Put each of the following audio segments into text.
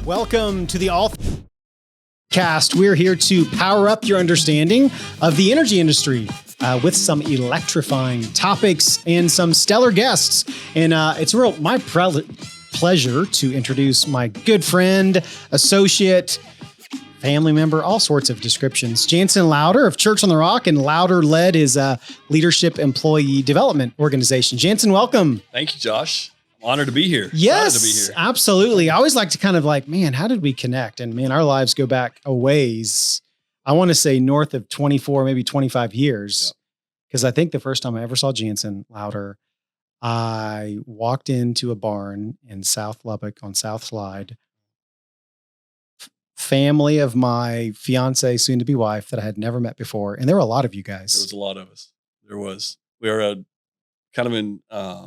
Welcome to the All Cast. We're here to power up your understanding of the energy industry with some electrifying topics and some stellar guests. And it's my pleasure to introduce my good friend, associate, family member, all sorts of descriptions, Jantzen Louder of Church on the Rock, and Louder led his leadership employee development organization. Jantzen, welcome. Thank you, Josh. Honored to be here. Yes, to be here. Absolutely. I always like to kind of man, how did we connect? And man, our lives go back a ways. I want to say north of 24, maybe 25 years. Because I think the first time I ever saw Jantzen Louder, I walked into a barn in South Lubbock on South Slide. Family of my fiance, soon to be wife, that I had never met before. And there were a lot of you guys. There was a lot of us. There was. We were a kind of an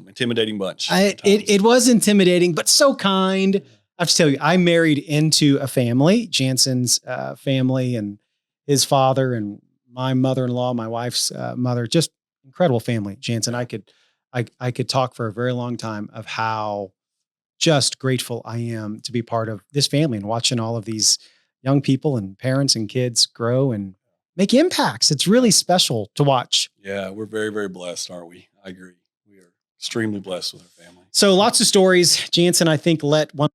intimidating bunch. It was intimidating, but so kind. I have to tell you, I married into a family, Jantzen's family and his father and my mother-in-law, my wife's mother, just incredible family. Jantzen, I could talk for a very long time of how just grateful I am to be part of this family and watching all of these young people and parents and kids grow and make impacts. It's really special to watch. Yeah, we're very, very blessed, aren't we? I agree. We are extremely blessed with our family. So lots of stories. Jantzen, I think, let one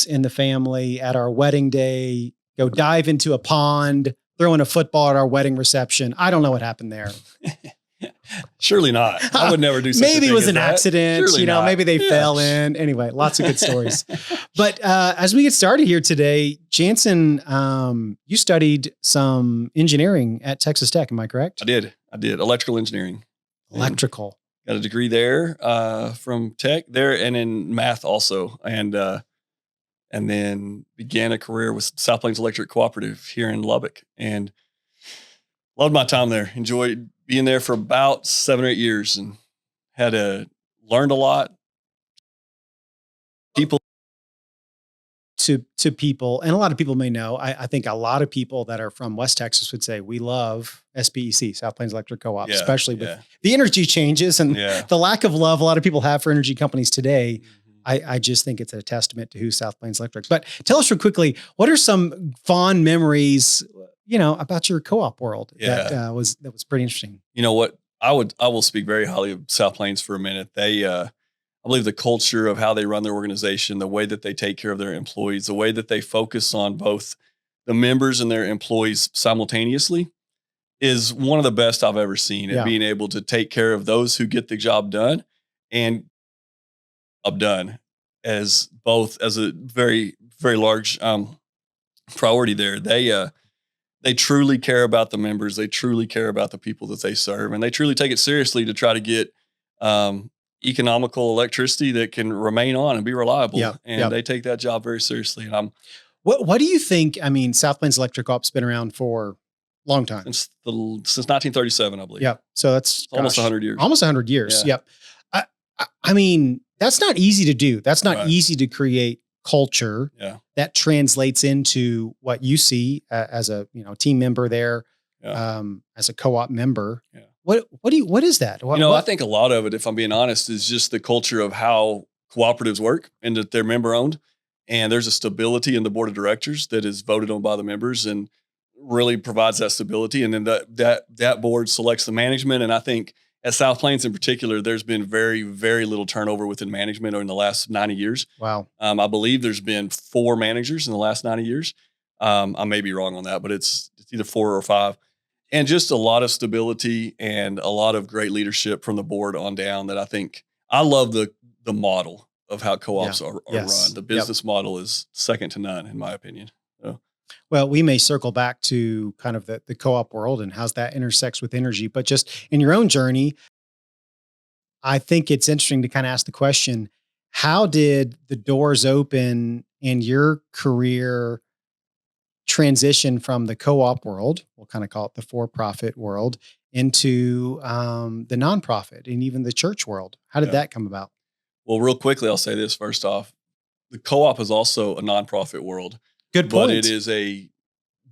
in the family at our wedding day go dive into a pond, throwing a football at our wedding reception. I don't know what happened there. Surely not. I would never do such maybe it was an accident. Surely not. Maybe they fell in. Anyway, lots of good stories. But as we get started here today, Jantzen, you studied some engineering at Texas Tech. Am I correct? I did. Electrical engineering. Electrical. Got a degree there from Tech there, and in math also. And then began a career with South Plains Electric Cooperative here in Lubbock, and loved my time there. Enjoyed being there for about 7 or 8 years, and learned a lot. People to people, and a lot of people may know. I think a lot of people that are from West Texas would say we love SPEC, South Plains Electric Co-op, especially with the energy changes and the lack of love a lot of people have for energy companies today. I just think it's a testament to who South Plains Electric. But tell us real quickly, what are some fond memories, about your co-op world that was pretty interesting? You know what? I will speak very highly of South Plains for a minute. They, I believe the culture of how they run their organization, the way that they take care of their employees, the way that they focus on both the members and their employees simultaneously is one of the best I've ever seen at being able to take care of those who get the job done and done as a very, very large priority there. They truly care about the members. They truly care about the people that they serve, and they truly take it seriously to try to get economical electricity that can remain on and be reliable. They take that job very seriously. And what do you think? I mean, South Plains Electric Co-op's been around for a long time. Since 1937, I believe. Yeah. So that's almost 100 years. Almost 100 years. Yeah. Yep. I mean, that's not easy to do. That's not easy to create culture that translates into what you see as a team member there, as a co-op member. Yeah. What is that? I think a lot of it, if I'm being honest, is just the culture of how cooperatives work and that they're member owned, and there's a stability in the board of directors that is voted on by the members and really provides that stability. And then that board selects the management. And I think at South Plains in particular, there's been very, very little turnover within management in the last 90 years. Wow. I believe there's been 4 managers in the last 90 years. I may be wrong on that, but it's either 4 or 5. And just a lot of stability and a lot of great leadership from the board on down that I love the model of how co-ops are run. The business model is second to none, in my opinion. So. Well, we may circle back to kind of the co-op world and how that intersects with energy, but just in your own journey, I think it's interesting to kind of ask the question, how did the doors open in your career transition from the co-op world, we'll kind of call it the for-profit world, into the nonprofit and even the church world? How did that come about? Well, real quickly, I'll say this first off. The co-op is also a nonprofit world. Good point. But it is a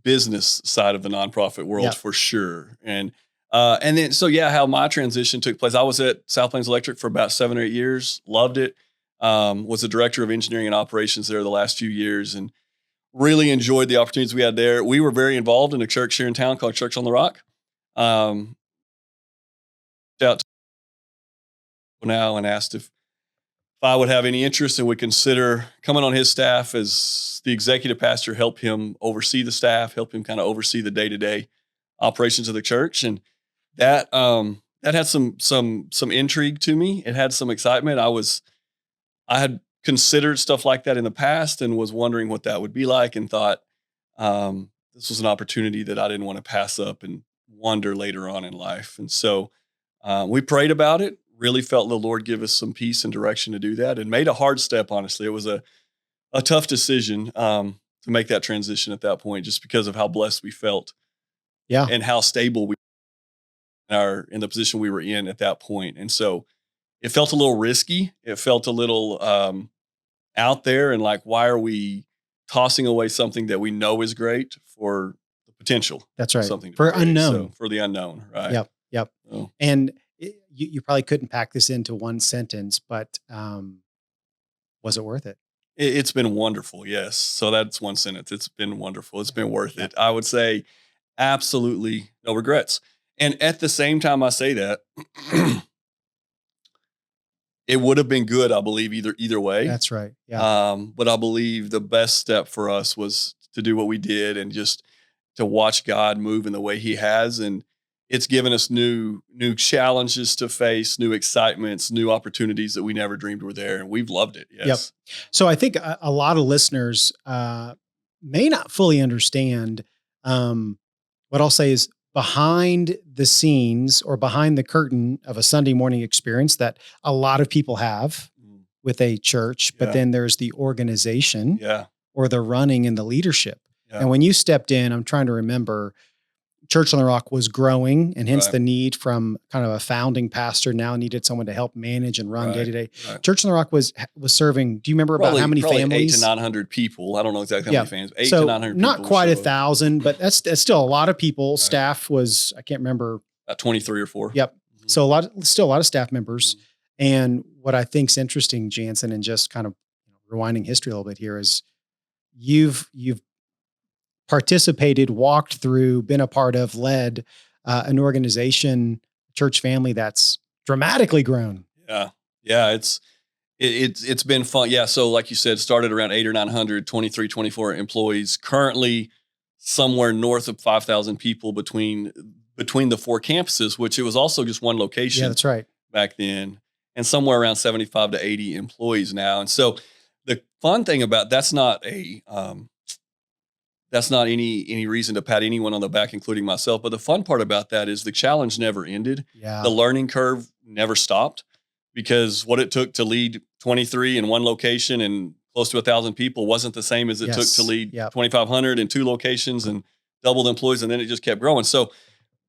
business side of the nonprofit world for sure. And then, how my transition took place. I was at South Plains Electric for about 7 or 8 years. Loved it. Was the director of engineering and operations there the last few years, and really enjoyed the opportunities we had there. We were very involved in a church here in town called Church on the Rock. Um, out now and asked if I would have any interest and would consider coming on his staff as the executive pastor, help him oversee the staff, help him kind of oversee the day-to-day operations of the church. And that had some intrigue to me. It had some excitement. I had considered stuff like that in the past and was wondering what that would be like, and thought this was an opportunity that I didn't want to pass up and wonder later on in life. And so we prayed about it, really felt the Lord give us some peace and direction to do that, and made a hard step, honestly. It was a tough decision to make that transition at that point, just because of how blessed we felt. Yeah. And how stable we are in the position we were in at that point. And so it felt a little risky. It felt a little out there, and like, why are we tossing away something that we know is great for the potential? That's right. Something for unknown. So, for the unknown, right? Yep. So, And you probably couldn't pack this into one sentence, but was it worth it? It's been wonderful. Yes. So that's one sentence. It's been wonderful. It's been worth it. I would say absolutely no regrets. And at the same time I say that, it would have been good, I believe, either way. That's right. Yeah. But I believe the best step for us was to do what we did and just to watch God move in the way he has. And it's given us new challenges to face, new excitements, new opportunities that we never dreamed were there. And we've loved it. Yes. Yep. So I think a lot of listeners may not fully understand what I'll say is behind the scenes or behind the curtain of a Sunday morning experience that a lot of people have with a church, but then there's the organization or the running and the leadership. Yeah. And when you stepped in, I'm trying to remember, Church on the Rock was growing, and hence the need from kind of a founding pastor now needed someone to help manage and run day to day. Church on the Rock was serving. Do you remember about how many families? 800 to 900 people. I don't know exactly how many families. 800 to 900 people. Not quite 1,000, but that's still a lot of people. Right. Staff was, I can't remember, about 23 or 4. Yep. Mm-hmm. So still a lot of staff members. Mm-hmm. And what I think is interesting, Jantzen, and just kind of rewinding history a little bit here, is you've participated, walked through, been a part of, led an organization, church family that's dramatically grown. Yeah. It's been fun. Yeah. So like you said, started around 800 or 900, 23, 24 employees, currently somewhere north of 5,000 people between the 4 campuses, which it was also just one location. Yeah, that's right. Back then, and somewhere around 75 to 80 employees now. And so the fun thing about that's not any reason to pat anyone on the back, including myself. But the fun part about that is the challenge never ended. Yeah. The learning curve never stopped, because what it took to lead 23 in one location and close to 1,000 people wasn't the same as it took to lead 2,500 in 2 locations and double the employees. And then it just kept growing. So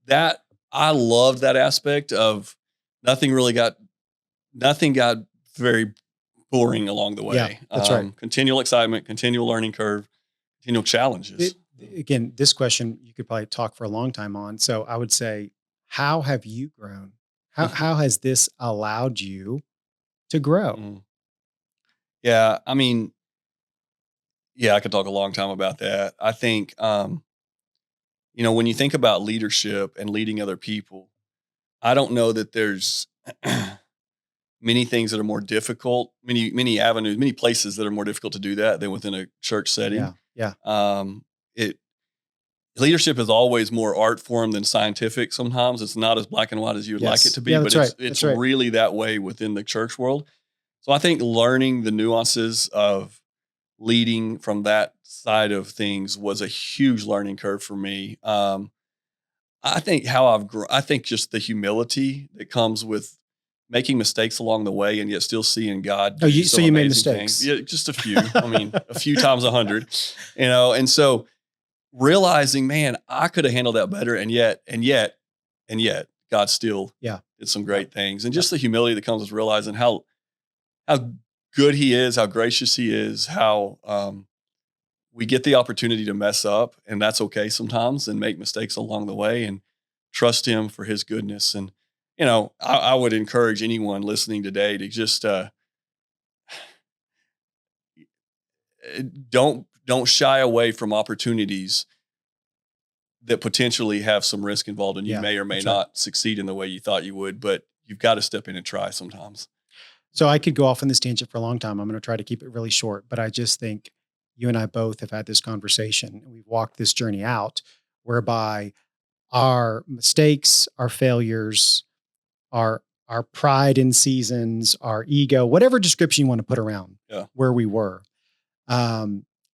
that, I loved that aspect of nothing got very boring along the way. Yeah, that's right. Continual excitement, continual learning curve, continual challenges. Again, this question you could probably talk for a long time on. So I would say, how have you grown? How has this allowed you to grow? Yeah. I mean, I could talk a long time about that. I think, when you think about leadership and leading other people, I don't know that there's many things that are more difficult, many avenues, many places that are more difficult to do that than within a church setting. Yeah. Leadership is always more art form than scientific. Sometimes it's not as black and white as you would like it to be, but it's really that way within the church world. So I think learning the nuances of leading from that side of things was a huge learning curve for me. I think I think just the humility that comes with making mistakes along the way, and yet still seeing God. So you made mistakes? Things. Yeah, just a few. I mean, a few times 100. And so realizing, man, I could have handled that better, and yet, God still did some great things, and just the humility that comes with realizing how good He is, how gracious He is, how we get the opportunity to mess up, and that's okay sometimes, and make mistakes along the way, and trust Him for His goodness. And I would encourage anyone listening today to just don't shy away from opportunities that potentially have some risk involved, and you Yeah, may or may that's right. not succeed in the way you thought you would, but you've got to step in and try sometimes. So I could go off on this tangent for a long time. I'm going to try to keep it really short, but I just think you and I both have had this conversation and we've walked this journey out whereby our mistakes, our failures, our pride in seasons, our ego, whatever description you want to put around Yeah. where we were,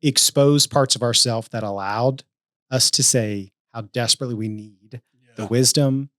exposed parts of ourself that allowed us to say how desperately we need the Yeah. wisdom,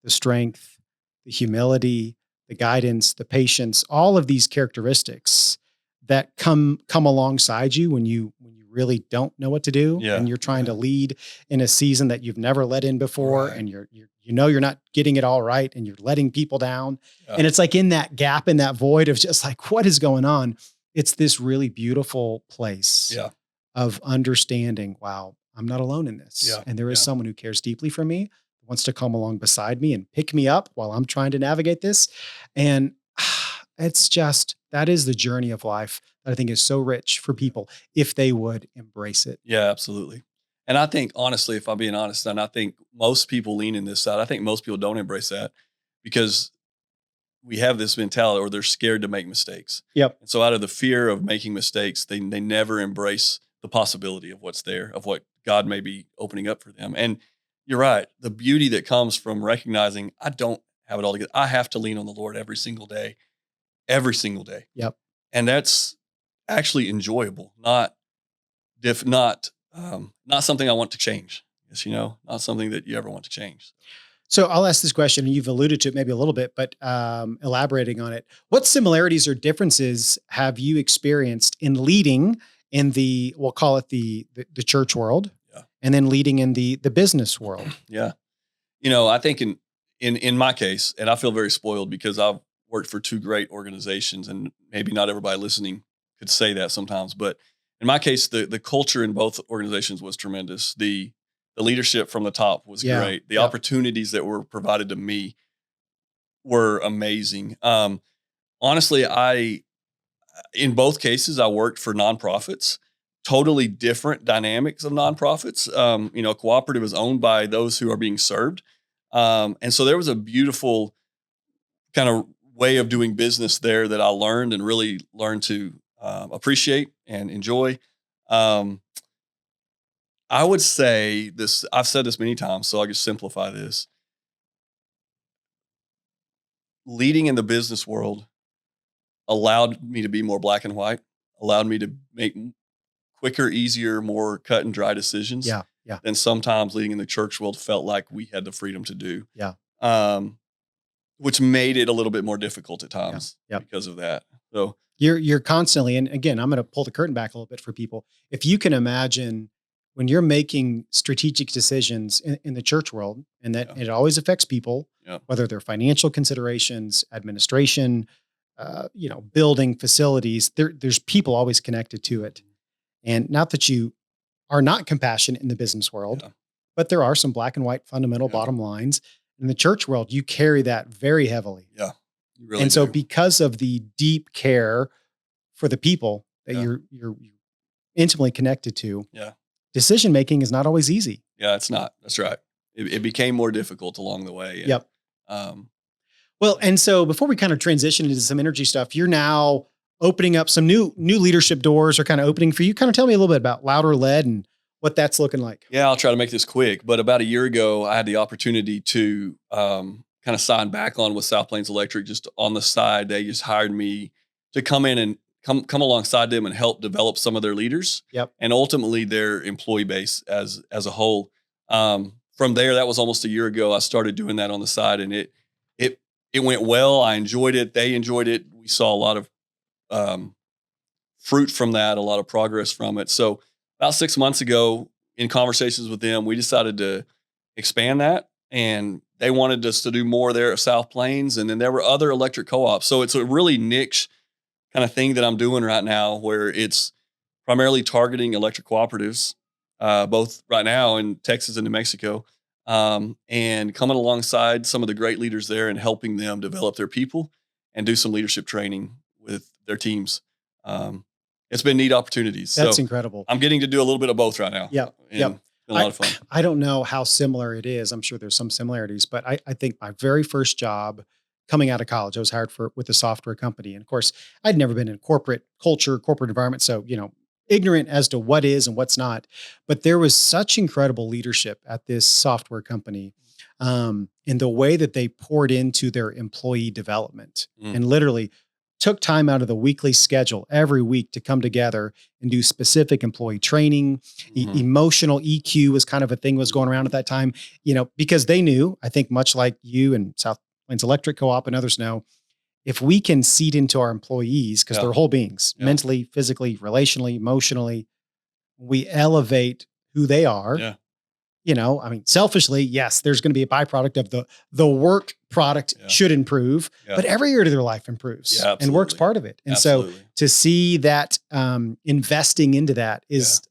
the strength, the humility, the guidance, the patience, all of these characteristics that come alongside you when you really don't know what to do Yeah. and you're trying Yeah. to lead in a season that you've never led in before Right. and you're not getting it all right and you're letting people down. Yeah. And it's like in that gap, in that void of just like what is going on? It's this really beautiful place Yeah. of understanding, wow, I'm not alone in this. Yeah. And there is Yeah. someone who cares deeply for me, wants to come along beside me and pick me up while I'm trying to navigate this. And it's just, that is the journey of life that I think is so rich for people if they would embrace it. Yeah, absolutely. And I think honestly, if I'm being honest, and I think most people lean in this side, I think most people don't embrace that because we have this mentality or they're scared to make mistakes. Yep. And so out of the fear of making mistakes, they never embrace the possibility of what's there, of what God may be opening up for them. And you're right. The beauty that comes from recognizing I don't have it all together. I have to lean on the Lord every single day, every single day. Yep. And that's actually enjoyable, not not something I want to change. Yes, not something that you ever want to change. So I'll ask this question, and you've alluded to it maybe a little bit, but elaborating on it, what similarities or differences have you experienced in leading in the, we'll call it the church world, Yeah. and then leading in the business world? Yeah. I think in my case, and I feel very spoiled because I've worked for two great organizations, and maybe not everybody listening could say that sometimes, but in my case, the culture in both organizations was tremendous. The leadership from the top was Yeah. great. The Yep. opportunities that were provided to me were amazing. Honestly, in both cases, I worked for nonprofits, totally different dynamics of nonprofits. Cooperative is owned by those who are being served. And so there was a beautiful kind of way of doing business there that I learned and really learned to appreciate and enjoy. I would say this, I've said this many times, so I'll just simplify this. Leading in the business world allowed me to be more black and white, allowed me to make quicker, easier, more cut and dry decisions Yeah. Yeah. than sometimes leading in the church world felt like we had the freedom to do. Yeah. Which made it a little bit more difficult at times Yeah. because of that. So You're constantly, and again, I'm going to pull the curtain back a little bit for people. If you can imagine when you're making strategic decisions in the church world, and that Yeah. it always affects people, Yeah. whether they're financial considerations, administration, building facilities, there's people always connected to it. And not that you are not compassionate in the business world, Yeah. but there are some black and white fundamental Yeah. bottom lines. In the church world, you carry that very heavily. Yeah, you really And so do. because of the deep care for the people that Yeah. you're intimately connected to, Yeah. decision making is not always easy. Yeah, it's not. That's right. It became more difficult along the way. And, Yep. Um, Well, and so before we kind of transition into some energy stuff, you're now opening up some new leadership doors, or kind of opening for you. Kind of tell me a little bit about Louder Led and what that's looking like. yeah, I'll try to make this quick. But about a year ago, I had the opportunity to kind of sign back on with South Plains Electric just on the side. They just hired me to come in and come alongside them and help develop some of their leaders. Yep. And ultimately their employee base as a whole. From there, that was almost a year ago. I started doing that on the side, and it went well. I enjoyed it. They enjoyed it. We saw a lot of fruit from that, a lot of progress from it. So about 6 months ago, in conversations with them, we decided to expand that, and they wanted us to do more there at South Plains. And then there were other electric co-ops. So it's a really niche kind of thing that I'm doing right now, where it's primarily targeting electric cooperatives, both right now in Texas and New Mexico, and coming alongside some of the great leaders there and helping them develop their people and do some leadership training with their teams. it's been neat opportunities. That's so incredible. I'm getting to do a little bit of both right now. Yep. And Yep. it's been a lot of fun. I don't know how similar it is. I'm sure there's some similarities, but I think my very first job coming out of college, I was hired with a software company. And of course, I'd never been in corporate culture, corporate environment. So, ignorant as to what is and what's not. But there was such incredible leadership at this software company, in the way that they poured into their employee development and literally took time out of the weekly schedule every week to come together and do specific employee training. Emotional EQ was kind of a thing was going around at that time, because they knew, I think much like you and South Plains Electric Co-op and others know, if we can seed into our employees, because they're whole beings, mentally, physically, relationally, emotionally, we elevate who they are. Selfishly, yes, there's going to be a byproduct of the work product should improve, but every area of their life improves and work's part of it. And so to see that investing into that is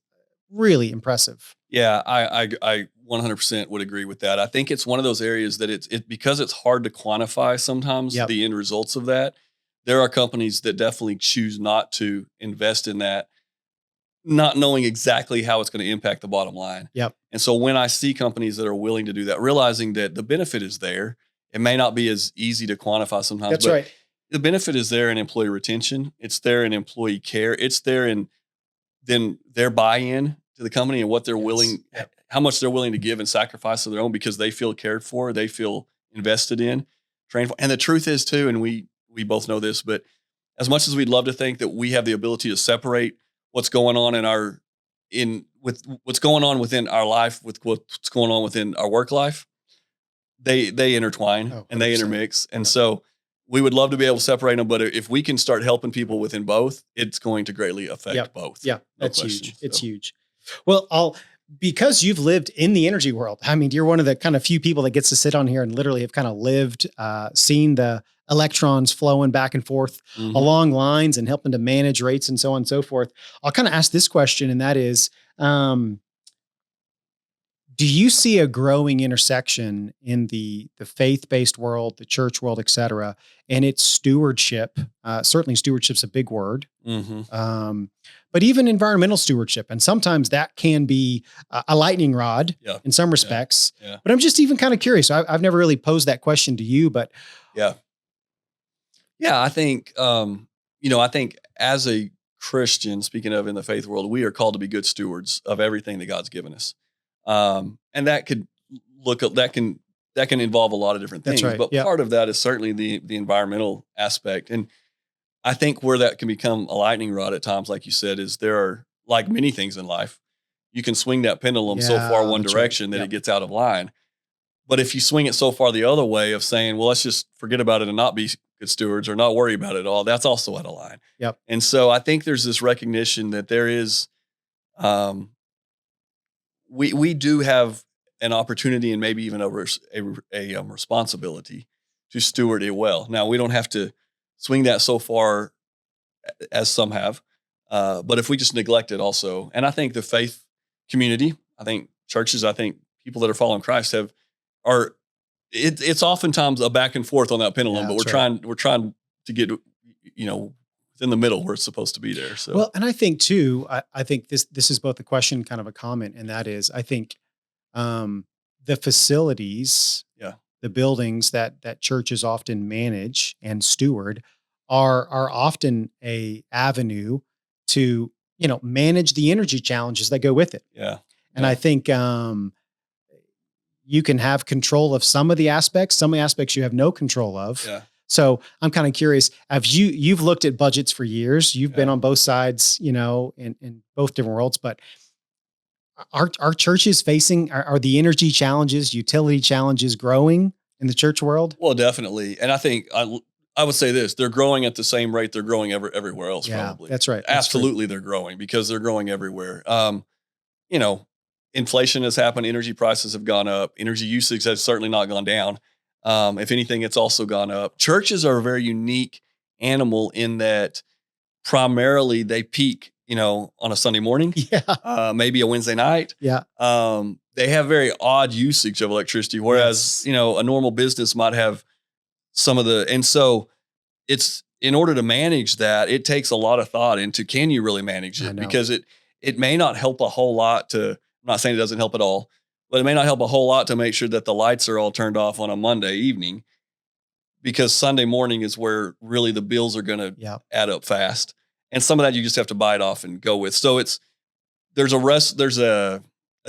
really impressive. Yeah, I 100% would agree with that. I think it's one of those areas that it's because it's hard to quantify sometimes the end results of that. There are companies that definitely choose not to invest in that, not knowing exactly how it's going to impact the bottom line. And so when I see companies that are willing to do that, realizing that the benefit is there, it may not be as easy to quantify sometimes. That's right. The benefit is there in employee retention. It's there in employee care. It's there in then their buy-in to the company and what they're willing, how much they're willing to give and sacrifice of their own because they feel cared for, they feel invested in, trained for. And the truth is too, and we both know this, but as much as we'd love to think that we have the ability to separate what's going on with what's going on within our life, with what's going on within our work life, they intertwine and they intermix. And so we would love to be able to separate them, but if we can start helping people within both, it's going to greatly affect both. Yeah, that's huge. It's huge. Well, because you've lived in the energy world, you're one of the kind of few people that gets to sit on here and literally have kind of lived, seen the electrons flowing back and forth along lines and helping to manage rates and so on and so forth. I'll kind of ask this question, and that is, do you see a growing intersection in the faith-based world, the church world, et cetera, and its stewardship? Certainly stewardship's a big word, but even environmental stewardship. And sometimes that can be a lightning rod in some respects. But I'm just even kind of curious. I've never really posed that question to you, but I think, I think as a Christian, speaking of in the faith world, we are called to be good stewards of everything that God's given us. And that can involve a lot of different things, but part of that is certainly the environmental aspect. And I think where that can become a lightning rod at times, like you said, is there are, like many things in life, you can swing that pendulum so far one direction that it gets out of line. But if you swing it so far the other way of saying, well, let's just forget about it and not be good stewards or not worry about it at all, that's also out of line. And so I think there's this recognition that there is, we do have an opportunity and maybe even a responsibility to steward it well. Now, we don't have to swing that so far as some have, but if we just neglect it also, and I think the faith community, I think churches, I think people that are following Christ it's oftentimes a back and forth on that pendulum, but we're trying to get, in the middle where it's supposed to be there. So, well, and I think too, I think this is both a question, kind of a comment, and that is, I think, the facilities, the buildings that churches often manage and steward are often a avenue to, manage the energy challenges that go with it. And I think, you can have control of some of the aspects you have no control of. So I'm kind of curious, you've looked at budgets for years, you've been on both sides, in both different worlds, but are churches are the energy challenges, utility challenges growing in the church world? Well, definitely. And I think I would say this, they're growing at the same rate they're growing everywhere else. Probably. That's right. Absolutely. They're growing because they're growing everywhere. Inflation has happened. Energy prices have gone up. Energy usage has certainly not gone down. If anything, it's also gone up. Churches are a very unique animal in that primarily they peak, on a Sunday morning, maybe a Wednesday night. They have very odd usage of electricity, whereas, a normal business might have some of and so it's in order to manage that, it takes a lot of thought into, can you really manage I it? know. Because it may not help a whole lot to, I'm not saying it doesn't help at all, but it may not help a whole lot to make sure that the lights are all turned off on a Monday evening, because Sunday morning is where really the bills are going to Yeah. add up fast. And some of that you just have to bite off and go with. So there's a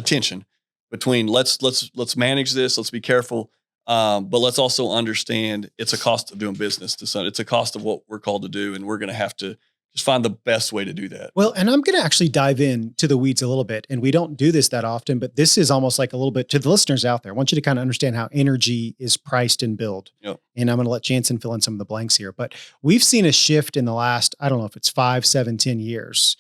tension between let's manage this, let's be careful. But let's also understand it's a cost of doing business to some. It's a cost of what we're called to do, and we're going to have to just find the best way to do that. Well, and I'm going to actually dive into the weeds a little bit, and we don't do this that often, but this is almost like a little bit to the listeners out there. I want you to kind of understand how energy is priced and billed. Yep. And I'm going to let Jantzen fill in some of the blanks here, but we've seen a shift in the last, I don't know if it's 5, 7, 10 years,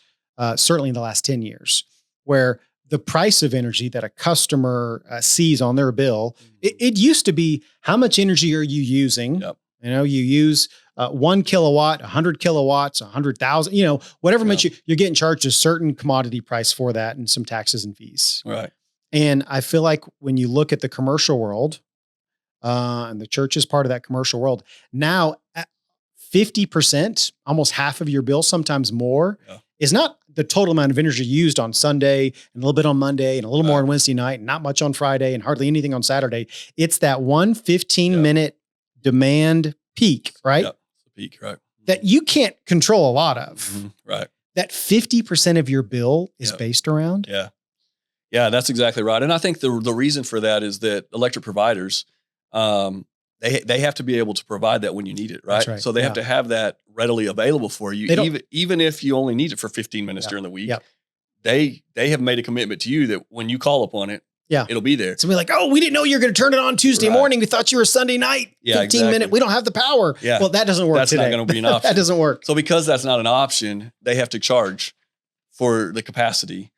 certainly in the last 10 years, where the price of energy that a customer sees on their bill, it used to be, how much energy are you using? Yep. You know, you use 1 kilowatt, 100 kilowatts, 100,000, you know, whatever much you're getting charged a certain commodity price for that and some taxes and fees. Right. And I feel like when you look at the commercial world, and the church is part of that commercial world, now 50%, almost half of your bill, sometimes more, is not the total amount of energy used on Sunday and a little bit on Monday and a little more on Wednesday night and not much on Friday and hardly anything on Saturday. It's that 1 15-minute demand peak, right? Yep. Peak, right. That you can't control a lot of. Mm-hmm. Right. That 50% of your bill is based around. Yeah. Yeah, that's exactly right. And I think the reason for that is that electric providers, they have to be able to provide that when you need it, right? That's right. So they have to have that readily available for you, even if you only need it for 15 minutes during the week. Yep. They have made a commitment to you that when you call upon it, it'll be there. So we're like, oh, we didn't know you were going to turn it on Tuesday morning. We thought you were Sunday night, 15 minute. We don't have the power. Yeah. Well, that doesn't work today. That's not going to be an option. That doesn't work. So because that's not an option, they have to charge for the capacity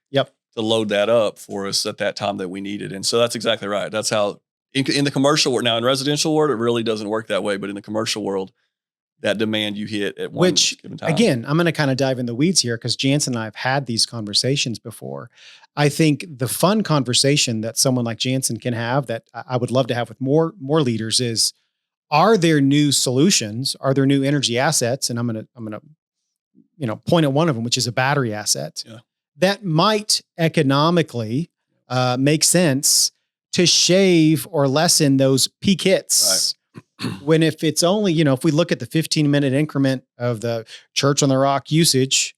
to load that up for us at that time that we need it. And so that's exactly right. That's how in the commercial world, now in residential world, it really doesn't work that way. But in the commercial world, that demand you hit at one given time. Again, I'm going to kind of dive in the weeds here because Jantzen and I have had these conversations before. I think the fun conversation that someone like Jantzen can have, that I would love to have with more leaders, is: are there new solutions? Are there new energy assets? And I'm going to point at one of them, which is a battery asset that might economically make sense to shave or lessen those peak hits. Right. When if it's only, if we look at the 15-minute increment of the Church on the Rock usage,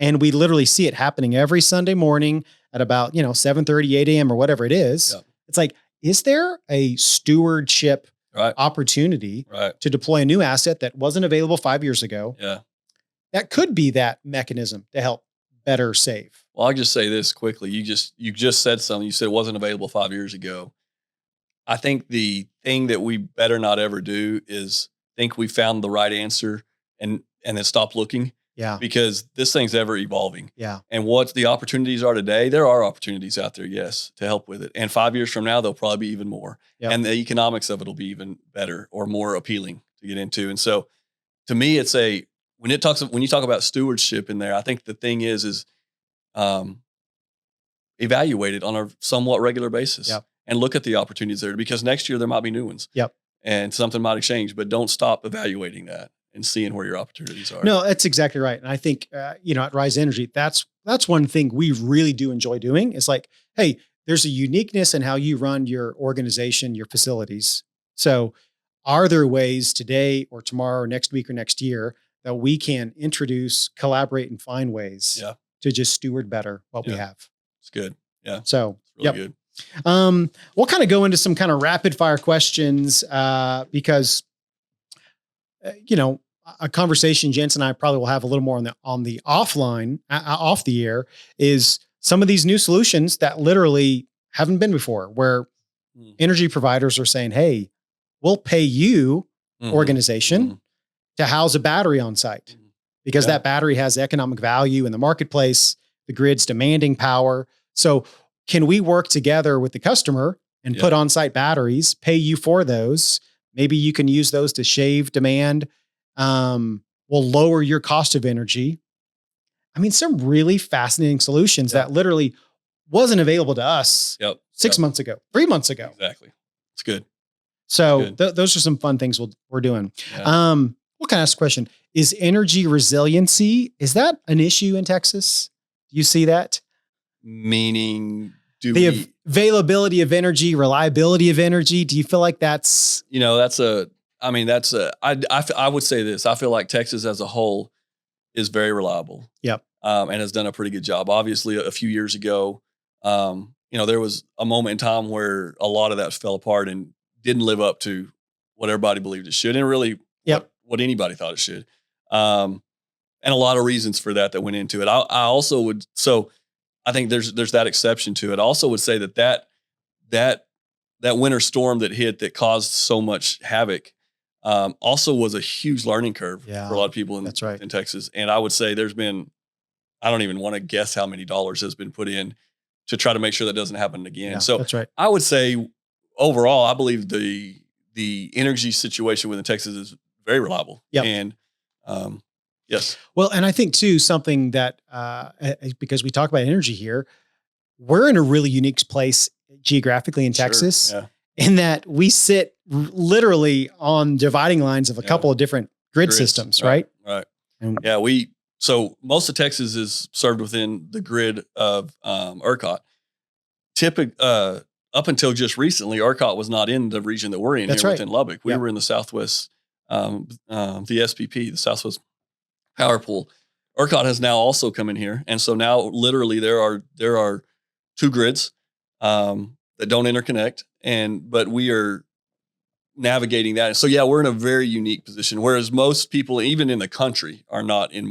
and we literally see it happening every Sunday morning at about, 7:30, 8 a.m. or whatever it is, it's like, is there a stewardship opportunity to deploy a new asset that wasn't available 5 years ago? Yeah. That could be that mechanism to help better save. Well, I'll just say this quickly. You just said something. You said it wasn't available 5 years ago. I think the thing that we better not ever do is think we found the right answer and then stop looking. Yeah. Because this thing's ever evolving. Yeah. And what the opportunities are today, there are opportunities out there, yes, to help with it. And 5 years from now, there'll probably be even more. Yep. And the economics of it will be even better or more appealing to get into. And so to me, it's when you talk about stewardship in there, I think the thing is evaluate it on a somewhat regular basis and look at the opportunities there, because next year there might be new ones. Yep. And something might exchange, but don't stop evaluating that and seeing where your opportunities are. No, that's exactly right. And I think, at Rise Energy, that's one thing we really do enjoy doing. It's like, hey, there's a uniqueness in how you run your organization, your facilities. So are there ways today or tomorrow or next week or next year that we can introduce, collaborate, and find ways to just steward better what we have? It's good. Yeah. So it's really good. We'll kind of go into some kind of rapid fire questions because, a conversation Jantzen and I probably will have a little more on the offline, off the air, is some of these new solutions that literally haven't been before, where energy providers are saying, hey, we'll pay you, organization, to house a battery on site because that battery has economic value in the marketplace. The grid's demanding power. So can we work together with the customer and put on-site batteries, pay you for those? Maybe you can use those to shave demand. Will lower your cost of energy. I mean, some really fascinating solutions that literally wasn't available to us 6 months ago, 3 months ago. Exactly. It's good. So those are some fun things we're doing. Yeah. What can I ask a question? Is energy resiliency, is that an issue in Texas? Do you see that? Meaning, Availability of energy, reliability of energy. Do you feel like that's, I would say this. I feel like Texas as a whole is very reliable. Yep. And has done a pretty good job. Obviously, a few years ago, there was a moment in time where a lot of that fell apart and didn't live up to what everybody believed it should, and really what anybody thought it should. And a lot of reasons for that went into it. I also would, so I think there's that exception to it. I also would say that winter storm that hit that caused so much havoc also was a huge learning curve for a lot of people in Texas. And I would say there's been, I don't even want to guess how many dollars has been put in to try to make sure that doesn't happen again. Yeah, so that's right. I would say overall, I believe the energy situation within Texas is very reliable. Yep. And yes. Well, and I think too, something that, because we talk about energy here, we're in a really unique place geographically in Texas, in that we sit literally on dividing lines of a couple of different grid systems, right? Right. And so most of Texas is served within the grid of ERCOT. Up until just recently, ERCOT was not in the region that we're in within Lubbock. We were in the Southwest, the SPP, the Southwest Power Pool. ERCOT has now also come in here. And so now literally there are two grids that don't interconnect, but we are navigating that. So we're in a very unique position, whereas most people, even in the country, are not in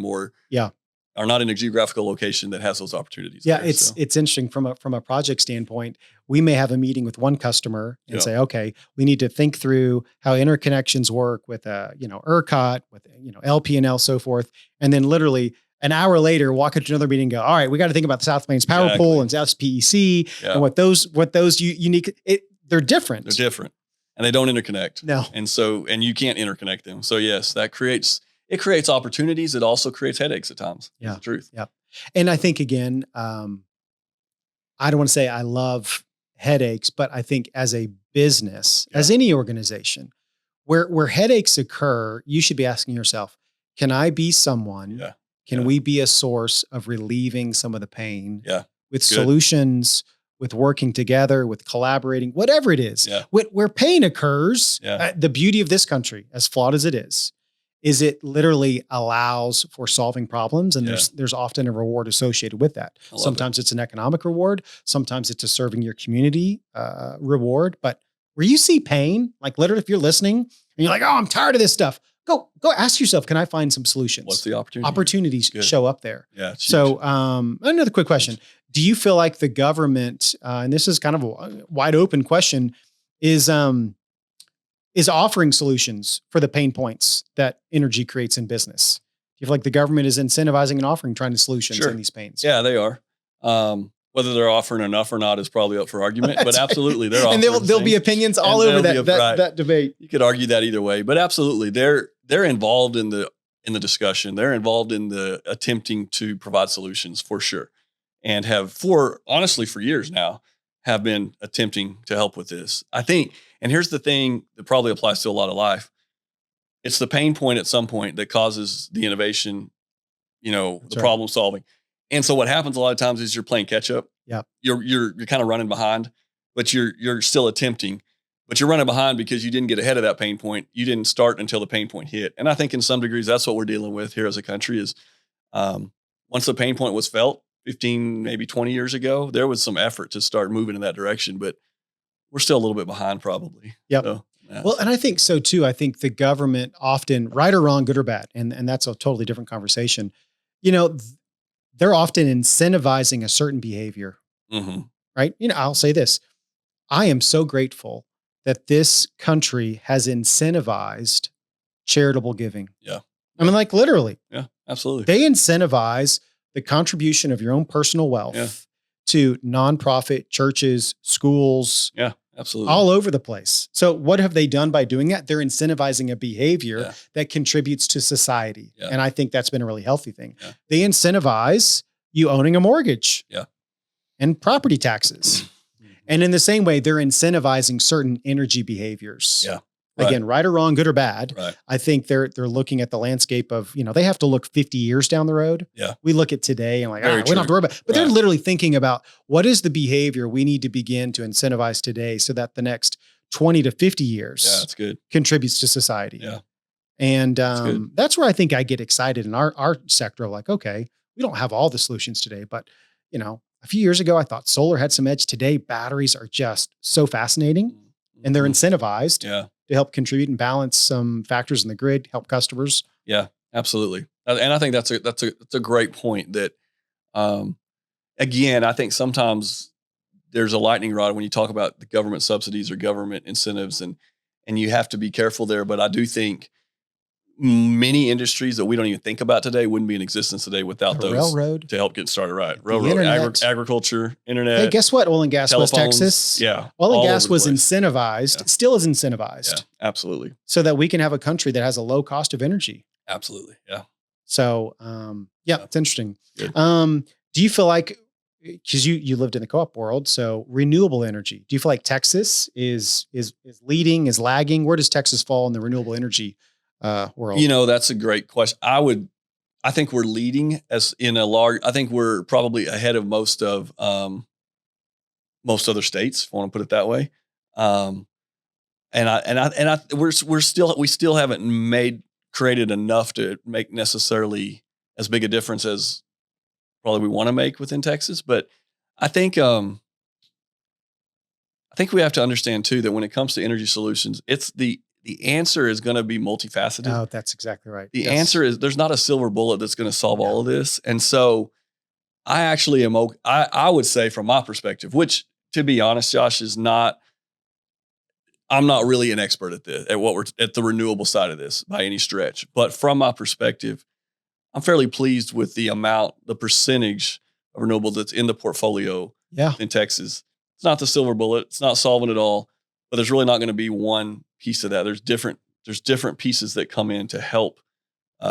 a geographical location that has those opportunities. Yeah, it's interesting from a project standpoint. We may have a meeting with one customer and say, okay, we need to think through how interconnections work with ERCOT, with LP&L, so forth, and then literally an hour later, walk into another meeting and go, all right, we got to think about the South Plains Power Pool and South PEC and what those unique, they're different. They're different. And they don't interconnect. No. And you can't interconnect them. So yes, it creates opportunities. It also creates headaches at times. Yeah. That's the truth. Yeah. And I think again, I don't want to say I love headaches, but I think as a business, as any organization, where headaches occur, you should be asking yourself, can I be someone? Yeah. Can we be a source of relieving some of the pain with Good. Solutions, with working together, with collaborating, whatever it is, where pain occurs? The beauty of this country, as flawed as it is it literally allows for solving problems. And there's often a reward associated with that. Sometimes it's an economic reward. Sometimes it's a serving your community reward. But where you see pain, like literally if you're listening and you're like, oh, I'm tired of this stuff. Go ask yourself, can I find some solutions? What's the opportunity? Opportunities show up there. Yeah. So another quick question. Do you feel like the government, and this is kind of a wide open question, is offering solutions for the pain points that energy creates in business? Do you feel like the government is incentivizing and offering trying to solutions in these pains? Yeah, they are. Whether they're offering enough or not is probably up for argument, but absolutely they're offering. And there'll be opinions all over that debate. You could argue that either way, but absolutely they're involved in the discussion. They're involved in the attempting to provide solutions for sure. And have for years now have been attempting to help with this. I think, and here's the thing that probably applies to a lot of life. It's the pain point at some point that causes the innovation, the problem solving. And so what happens a lot of times is you're playing catch up. Yeah. You're kind of running behind, but you're still attempting, but you're running behind because you didn't get ahead of that pain point. You didn't start until the pain point hit. And I think in some degrees, that's what we're dealing with here as a country is once the pain point was felt 15, maybe 20 years ago, there was some effort to start moving in that direction, but we're still a little bit behind probably. Yep. So, Well, and I think so too. I think the government often, right or wrong, good or bad, and that's a totally different conversation. They're often incentivizing a certain behavior, right? I'll say this. I am so grateful that this country has incentivized charitable giving. Yeah. I mean, like literally. Yeah, absolutely. They incentivize the contribution of your own personal wealth to nonprofit churches, schools. Yeah, absolutely. All over the place. So what have they done by doing that? They're incentivizing a behavior that contributes to society. Yeah. And I think that's been a really healthy thing. Yeah. They incentivize you owning a mortgage and property taxes. And in the same way, they're incentivizing certain energy behaviors. Yeah. Again, right or wrong, good or bad. Right. I think they're looking at the landscape of, they have to look 50 years down the road. Yeah. We look at today and we don't have to worry about it. But Right. they're literally thinking about what is the behavior we need to begin to incentivize today so that the next 20 to 50 years that's good. contributes to society. Yeah. And that's where I think I get excited in our sector of like, okay, we don't have all the solutions today, but a few years ago, I thought solar had some edge. Today, batteries are just so fascinating and they're incentivized to help contribute and balance some factors in the grid, help customers. Yeah, absolutely. And I think that's a great point that, again, I think sometimes there's a lightning rod when you talk about the government subsidies or government incentives and you have to be careful there. But I do think many industries that we don't even think about today wouldn't be in existence today without those railroad to help get started. Right. Railroad, agriculture, internet. Hey, guess what? Oil and gas, telephones, West Texas. Yeah. Oil and gas was incentivized, still is incentivized. Yeah, absolutely. So that we can have a country that has a low cost of energy. Absolutely. Yeah. So, it's interesting. Good. Do you feel like, because you lived in the co-op world, so renewable energy, do you feel like Texas is leading, is lagging? Where does Texas fall in the renewable energy world? That's a great question. I think we're leading I think we're probably ahead of most other states, if I want to put it that way. We still haven't created enough to make necessarily as big a difference as probably we want to make within Texas. But I think we have to understand too, that when it comes to energy solutions, it's the answer is going to be multifaceted. Oh, that's exactly right. The answer is there's not a silver bullet that's going to solve all of this. And so I actually am, I would say from my perspective, which to be honest, Josh, I'm not really an expert at the renewable side of this by any stretch, but from my perspective, I'm fairly pleased with the percentage of renewable that's in the portfolio in Texas. It's not the silver bullet. It's not solving it all, but there's really not going to be one piece of that. There's different pieces that come in to help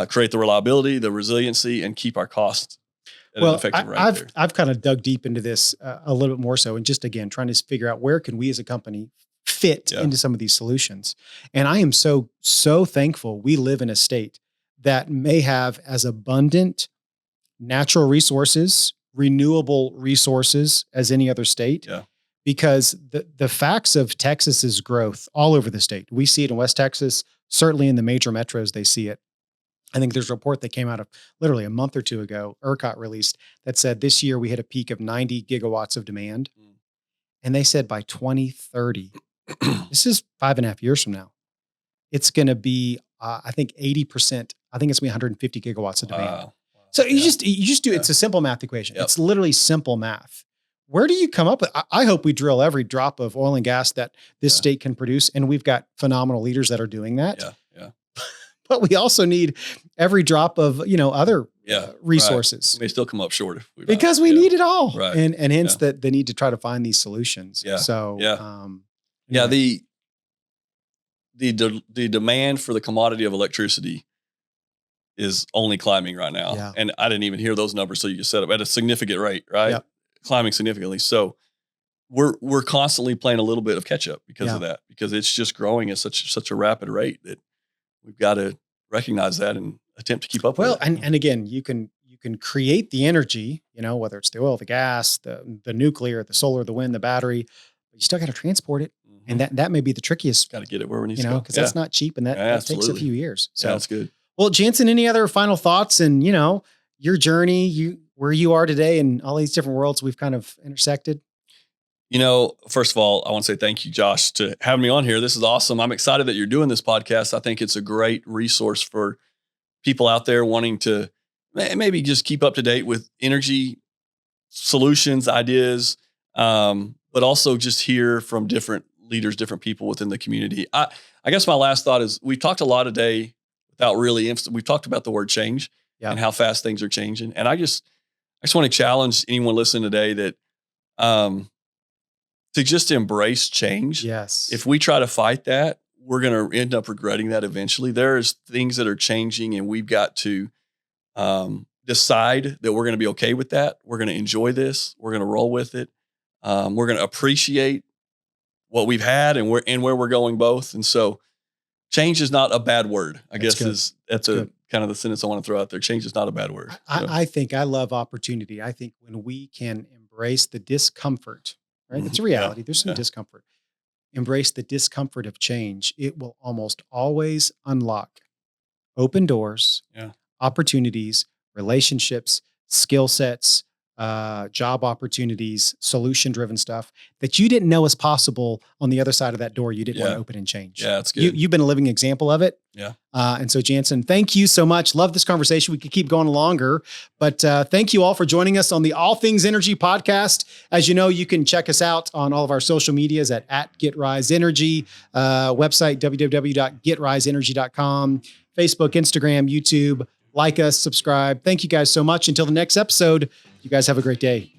create the reliability, the resiliency, and keep our costs at an effective rate there. I've kind of dug deep into this a little bit more so, and just again, trying to figure out where can we as a company fit into some of these solutions. And I am so thankful we live in a state that may have as abundant natural resources, renewable resources as any other state. Yeah. Because the facts of Texas's growth all over the state, we see it in West Texas, certainly in the major metros, they see it. I think there's a report that came out of literally a month or two ago, ERCOT released, that said this year we hit a peak of 90 gigawatts of demand. And they said by 2030, this is 5.5 years from now, it's going to be, I think 80%, I think it's going to be 150 gigawatts of demand. Wow. So you just do, it's a simple math equation. Yep. It's literally simple math. Where do you come up with? I hope we drill every drop of oil and gas that this state can produce. And we've got phenomenal leaders that are doing that. Yeah. But we also need every drop of, other resources. Right. We may still come up short because we need it all. Right. And hence that the need to try to find these solutions. Yeah. So, the demand for the commodity of electricity is only climbing right now. Yeah. And I didn't even hear those numbers. So you just said it at a significant rate, right? Yep. Climbing significantly. So we're constantly playing a little bit of catch up because of that, because it's just growing at such a rapid rate that we've got to recognize that and attempt to keep up with it. And again, you can create the energy, whether it's the oil, the gas, the nuclear, the solar, the wind, the battery, but you still got to transport it. And that may be the trickiest. Got to get it where we need to go. Because that's not cheap and that takes a few years. So that's good. Well, Jantzen, any other final thoughts and, your journey, where you are today and all these different worlds we've kind of intersected? First of all, I want to say thank you, Josh, to having me on here. This is awesome. I'm excited that you're doing this podcast. I think it's a great resource for people out there wanting to maybe just keep up to date with energy solutions, ideas, but also just hear from different leaders, different people within the community. I guess my last thought is we've talked a lot today without really we've talked about the word change and how fast things are changing. And I just want to challenge anyone listening today that to just embrace change. Yes. If we try to fight that, we're going to end up regretting that eventually. There's things that are changing and we've got to decide that we're going to be okay with that. We're going to enjoy this. We're going to roll with it. We're going to appreciate what we've had and where we're going both. And so change is not a bad word, I That's guess good. that's a kind of the sentence I want to throw out there. Change is not a bad word. I think I love opportunity. I think when we can embrace the discomfort, right? It's a Yeah. reality. There's some Yeah. discomfort. Embrace the discomfort of change. It will almost always unlock open doors, Yeah. opportunities, relationships, skill sets, job opportunities, solution driven stuff that you didn't know was possible on the other side of that door. You didn't want Yeah. to open and change. Yeah, that's good. You've been a living example of it. Yeah. And so, Jantzen, thank you so much. Love this conversation. We could keep going longer, but thank you all for joining us on the All Things Energy podcast. As you know, you can check us out on all of our social medias at GetRiseEnergy, website www.getriseenergy.com, Facebook, Instagram, YouTube. Like us, subscribe. Thank you guys so much. Until the next episode, you guys have a great day.